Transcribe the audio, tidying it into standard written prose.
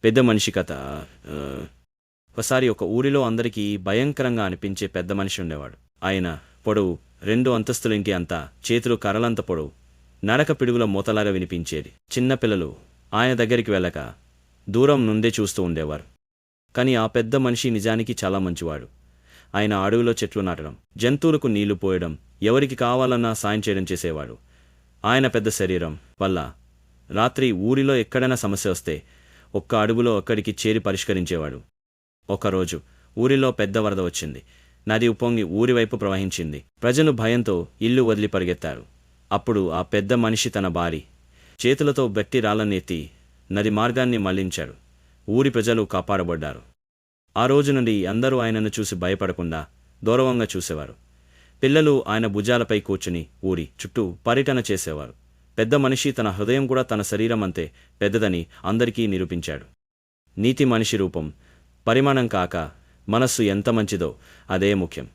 పెద్ద మనిషి కథ. ఆ, ఒకసారి ఒక ఊరిలో అందరికీ భయంకరంగా అనిపించే పెద్ద మనిషి ఉండేవాడు. ఆయన పొడవు, 2 అంతస్తుల ఇంటి అంతా, చేతులు కర్రలంత పొడవు, నడక పిడుగుల మూతలాగా వినిపించేది. చిన్నపిల్లలు ఆయన దగ్గరికి వెళ్ళక దూరం నుండే చూస్తూ ఉండేవారు. కానీ ఆ పెద్ద మనిషి నిజానికి చాలా మంచివాడు. ఆయన అడవిలో చెట్లు నాటడం, జంతువులకు నీళ్లు పోయడం, ఎవరికి కావాలన్నా సాయం చేయడం చేసేవాడు. ఆయన పెద్ద శరీరం వల్ల రాత్రి ఊరిలో ఎక్కడైనా సమస్య వస్తే ఒక్క అడుగులో అక్కడికి చేరి పరిష్కరించేవాడు. ఒకరోజు ఊరిలో పెద్ద వరద వచ్చింది. నది ఉప్పొంగి ఊరివైపు ప్రవహించింది. ప్రజలు భయంతో ఇల్లు వదిలి పరిగెత్తారు. అప్పుడు ఆ పెద్ద మనిషి తన భారీ చేతులతో గట్టి రాళ్ళనెత్తి నది మార్గాన్ని మళ్లించాడు. ఊరి ప్రజలు కాపాడబడ్డారు. ఆ రోజు నుండి అందరూ ఆయనను చూసి భయపడకుండా గౌరవంగా చూసేవారు. పిల్లలు ఆయన భుజాలపై కూర్చుని ఊరి చుట్టూ పర్యటన చేసేవారు. పెద్ద మనిషి తన హృదయం కూడా తన శరీరం అంతే పెద్దదని అందరికీ నిరూపించాడు. నీతి మనిషి రూపం, పరిమాణం కాక మనస్సు ఎంత మంచిదో అదే ముఖ్యం.